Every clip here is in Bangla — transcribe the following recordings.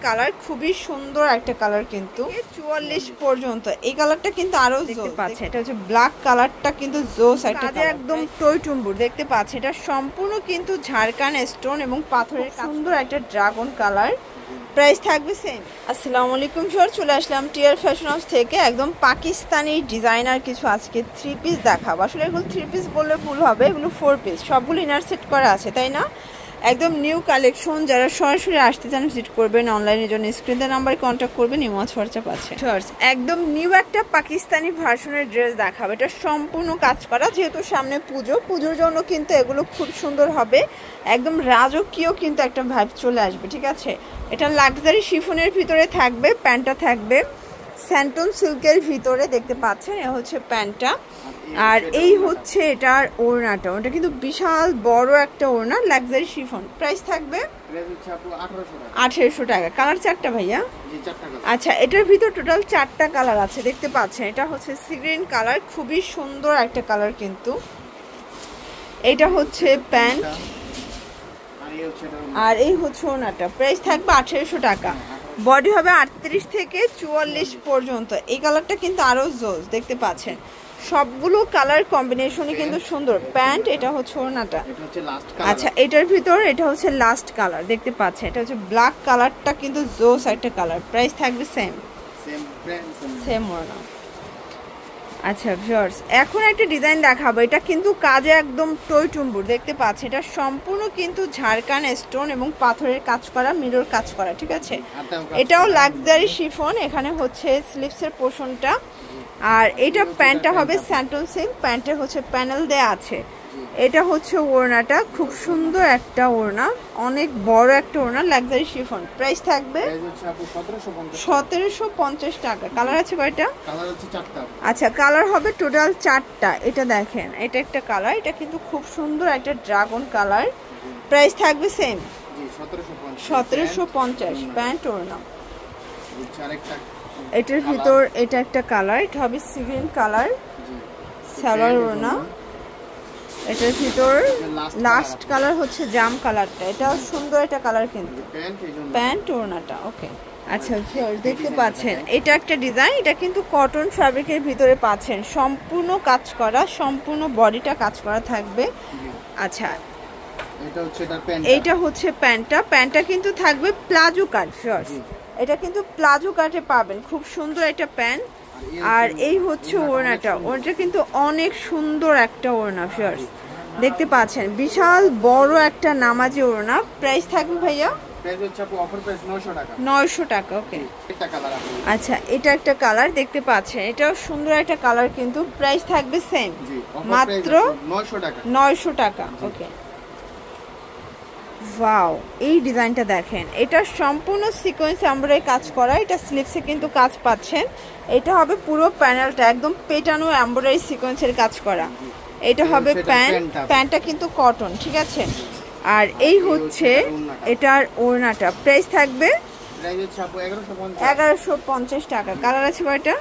কালার, খুবই সুন্দর একটা কালার, কিন্তু 44 পর্যন্ত। এই কালারটা কিন্তু আরো দেখতে পাচ্ছেন, এটা হচ্ছে ব্ল্যাক কালারটা, কিন্তু জোস একটা কালার, একদম টইটুম্বুর দেখতে পাচ্ছেন। এটা সম্পূর্ণ কিন্তু ঝাড়খান স্টোন এবং পাথরের সুন্দর একটা ড্রাগন কালার। প্রাইস থাকবে সেম। আসসালামু আলাইকুম স্যার, চলে আসলাম টিয়ার ফ্যাশন হাউস থেকে। একদম পাকিস্তানি ডিজাইনার কিছু আজকে 3 পিস দেখাবো। আসলে এগুলো 3 পিস বললে ভুল হবে, এগুলো 4 পিস, সবগুলো ইনার সেট করা আছে, তাই না? একদম নিউ কালেকশন। যারা সরাসরি আসতে চান ভিজিট করবেন, অনলাইনের জন্য স্ক্রিনের নাম্বারে কন্ট্যাক্ট করবেন, ইমোজ হোয়াটসঅ্যাপ আছে। একদম নিউ একটা পাকিস্তানি ভার্সনের ড্রেস দেখাবো। এটা সম্পূর্ণ কাজ করা, যেহেতু সামনে পুজোর জন্য কিন্তু এগুলো খুব সুন্দর হবে। একদম রাজকীয় কিন্তু একটা ভাইব চলে আসবে, ঠিক আছে? এটা লাক্সারি শিফনের ভিতরে থাকবে, প্যান্টটা থাকবে স্যান্টন সিল্কের ভিতরে, দেখতে পাচ্ছেন। এ হচ্ছে প্যান্টটা, আর এই হচ্ছে এটার ওড়নাটা। ওটা কিন্তু বিশাল বড় একটা ওড়না, লাক্সারি শিফন। প্রাইস থাকবে 1800 টাকা। কালার 4টা ভাইয়া? আচ্ছা, এটার ভিতর টোটাল 4টা কালার আছে, দেখতে পাচ্ছেন। এটা হচ্ছে সি গ্রিন কালার, খুবই সুন্দর একটা কালার কিন্তু। এটা হচ্ছে প্যান্ট, আর এই হচ্ছে ওড়নাটা। প্রাইস থাকবে 1800 টাকা। বডি হবে 38 থেকে 44 পর্যন্ত। এই কালারটা কিন্তু আরো জোস, দেখতে পাচ্ছেন। সবগুলো কালার কম্বিনেশনই কিন্তু সুন্দর। প্যান্ট, এটা হচ্ছে ওড়নাটা। আচ্ছা, এটার ভিতর এটা হচ্ছে লাস্ট কালার, দেখতে পাচ্ছেন। এটা হচ্ছে ব্ল্যাক কালারটা, কিন্তু জোস একটা কালার। প্রাইস থাকবে সেম ওড়না। আচ্ছা ভিউয়ার্স, এখন একটা ডিজাইন দেখাবো। এটা কিন্তু কাজে একদম টইটুম্বুর, দেখতে পাচ্ছেন। এটা সম্পূর্ণ কিন্তু ঝাড়খান স্টোন এবং পাথরের কাজ করা, মিরর কাজ করা, ঠিক আছে? এটাও লাক্সারি শিফন। এখানে হচ্ছে স্লিভসের পোর্শনটা, আর এটা প্যান্টটা হবে স্যান্টন সিল্ক। প্যান্টের হচ্ছে প্যানেল দেয়া আছে। এটা হচ্ছে ওড়নাটা, খুব সুন্দর একটা ওড়না, অনেক বড় একটা ওড়না, লাক্সারি শিফন। প্রাইস থাকবে 1750 টাকা। কালার আছে কয়টা? আচ্ছা, কালার হবে টোটাল 4টা। এটা দেখেন, এটা একটা কালার, এটা কিন্তু খুব সুন্দর একটা ড্রাগন কালার। প্রাইস থাকবে সেম 1750। প্যান্ট ওড়না। এটার ভিতর এটা একটা কালার, এটা হবে সি গ্রিন কালার, সালোয়ার ওড়না। এটার ভিতর লাস্ট কালার হচ্ছে জাম কালারটা, এটাও সুন্দর একটা কালার কিন্তু। প্যান্ট ওড়নাটা, ওকে। আচ্ছা দেখতে পাচ্ছেন, এটা একটা ডিজাইন। এটা কিন্তু কটন ফ্যাব্রিকের ভিতরে পাচ্ছেন, সম্পূর্ণ কাজ করা, সম্পূর্ণ বডিটা কাজ করা থাকবে। আচ্ছা, এইটা হচ্ছে প্যান্টটা। প্যান্টটা কিন্তু থাকবে প্লাজো কাট। এটা কিন্তু প্লাজো কাটে পাবেন, খুব সুন্দর একটা প্যান্ট। আর এই হচ্ছে ওড়নাটা। ওড়নাটা কিন্তু অনেক সুন্দর একটা ওড়না ভিউয়ার্স, দেখতে পাচ্ছেন। বিশাল বড় একটা নামাজি ওড়না। প্রাইস থাকবে ভাইয়া 900 টাকা। ওকে। আচ্ছা, এটা একটা কালার, দেখতে পাচ্ছেন। এটাও সুন্দর একটা কালার কিন্তু। প্রাইস থাকবে সেম, মাত্র 900 টাকা। ওকে। ওয়াও, এই ডিজাইনটা দেখেন। এটা সম্পূর্ণ সিকোয়েন্স এমব্রয়ডারি কাজ করা। এটা স্লিভসে কিন্তু কাজ পাচ্ছেন। এটা হবে পুরো প্যানেলটা একদম পেটানো এমব্রয়ডারি সিকোয়েন্সের কাজ করা। এটা হবে প্যান্ট, প্যান্টটা কিন্তু কটন, ঠিক আছে? আর এই হচ্ছে এটার ওড়নাটা। প্রাইস থাকবে 1150 টাকা। কালার আছে কয়টা?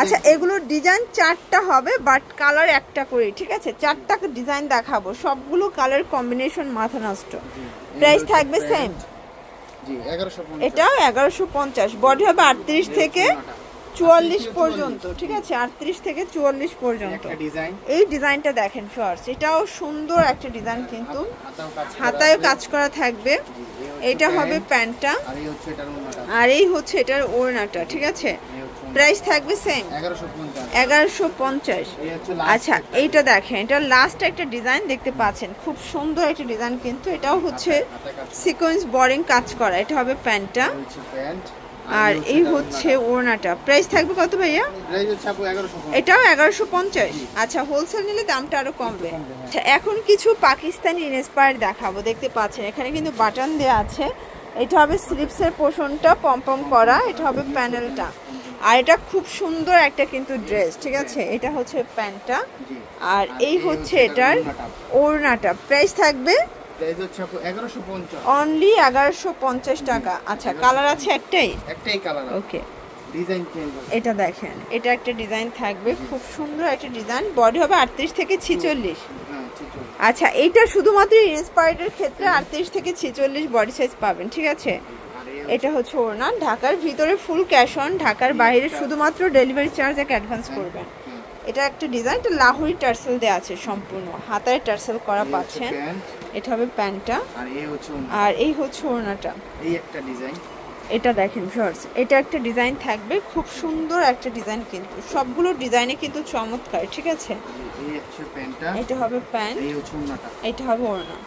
আচ্ছা, এগুলো ডিজাইন 4টা হবে, বাট কালার একটা করে, ঠিক আছে? 4টা ডিজাইন দেখাবো, সবগুলো কালার কম্বিনেশন মাথা নষ্ট। প্রাইস থাকবে সেম, এটাও 1150। বডি হবে 38 থেকে 44 পর্যন্ত, ঠিক আছে? 38 থেকে 44 পর্যন্ত। এই ডিজাইনটা দেখেন ফার্স্ট, এটাও সুন্দর একটা ডিজাইন কিন্তু, হাতায়ও কাজ করা থাকবে। এটা হবে প্যান্টটা, আর এই হচ্ছে এটার ওড়নাটা, ঠিক আছে? প্রাইস থাকবে সেম 1150। আচ্ছা, এইটা দেখেন, এটা লাস্ট একটা ডিজাইন, দেখতে পাচ্ছেন। খুব সুন্দর একটা ডিজাইন কিন্তু। এটাও হচ্ছে সিকোয়েন্স বোরিং কাজ করা। এটা হবে প্যান্টটা, আর এই হচ্ছে ওড়নাটা। প্রাইস থাকবে কত ভাইয়া? এটাও 1150। আচ্ছা, হোলসেল নিলে দামটা আরো কমবে। আচ্ছা, এখন কিছু পাকিস্তানি ইন্সপায়ার্ড দেখাবো, দেখতে পাচ্ছেন। এখানে কিন্তু বাটন দেওয়া আছে। এটা হবে স্লিভসের পোর্শনটা পম করা। এটা হবে প্যানেলটা, আর এটা খুব সুন্দর একটা কিন্তু ড্রেস, ঠিক আছে? এটা হচ্ছে প্যান্টটা, আর এই হচ্ছে এটার ওড়নাটা। প্রাইস থাকবে অনলি 1150 টাকা। আচ্ছা, কালার আছে একটাই কালার। ওকে, ডিজাইন চেঞ্জ। এটা দেখেন, এটা একটা ডিজাইন থাকবে, খুব সুন্দর একটা ডিজাইন। বডি হবে 38 থেকে 46। আচ্ছা, এইটা শুধুমাত্র ইন্সপায়ার্ডের ক্ষেত্রে 38 থেকে 46 বডি সাইজ পাবেন, ঠিক আছে? এটা হচ্ছে ওড়না। ঢাকার ভিতরে ফুল ক্যাশ অন, ঢাকার বাইরে শুধুমাত্র ডেলিভারি চার্জ এক অ্যাডভান্স করবেন। এটা একটা ডিজাইন, এটা লাহোরি টার্সেল দেওয়া আছে, সম্পূর্ণ হাতায় টার্সেল করা পাচ্ছেন। এটা হবে প্যান্টটা আর এই হচ্ছে ওড়নাটা। এই একটা ডিজাইন, এটা দেখেন শর্টস, এটা একটা ডিজাইন থাকবে, খুব সুন্দর একটা ডিজাইন, কিন্তু সবগুলো ডিজাইনে কিন্তু চমৎকার, ঠিক আছে। এই হচ্ছে প্যান্টটা, এটা হবে প্যান্ট, এই হচ্ছে ওড়নাটা, এটা হবে ওড়না।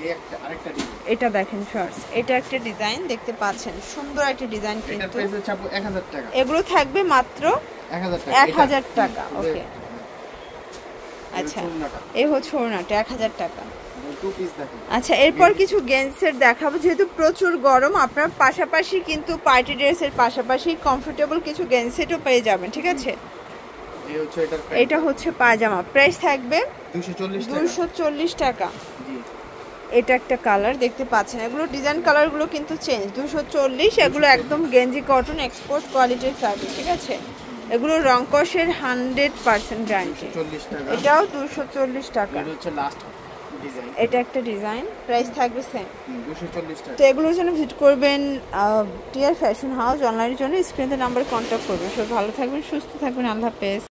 এই একটা আরেকটা ডিজাইন, এটা দেখেন শর্টস, এটা একটা ডিজাইন দেখতে পাচ্ছেন, সুন্দর একটা ডিজাইন, কিন্তু এটা প্রাইস হচ্ছে 1000 টাকা। এগুলো থাকবে মাত্র 1000 টাকা। ওকে, আচ্ছা এই হচ্ছে ওড়নাটা 1000 টাকা। আচ্ছা, এরপর কিছু গেঞ্জের দেখাবো, যেহেতু প্রচুর গরম, আপনার পাশাপাশি কিন্তু পার্টি ড্রেসের পাশাপাশি কমফোর্টেবল কিছু গেঞ্জ সেটও পেয়ে যাবেন, ঠিক আছে। এটা হচ্ছে পায়জামা, প্রাইস থাকবে 240 টাকা। এটা একটা কালার দেখতে পাচ্ছেন, এগুলো ডিজাইন কালারগুলো কিন্তু চেঞ্জ। 240, এগুলো একদম গেঞ্জি কটন এক্সপোর্ট কোয়ালিটির ফ্যাব্রিক, ঠিক আছে। এগুলো রং কষের 100% গ্যারান্টি। এটাও 240 টাকা। এটা একটা ডিজাইন, প্রাইস থাকবে সেম 240 টাকা। তো এগুলোর জন্য ভিজিট করবেন টিয়ার ফ্যাশন হাউস। অনলাইনের জন্য স্ক্রিনে নাম্বার কন্ট্যাক্ট করবেন। সব ভালো থাকবেন, সুস্থ থাকবেন, আল্লাহ হাফেজ।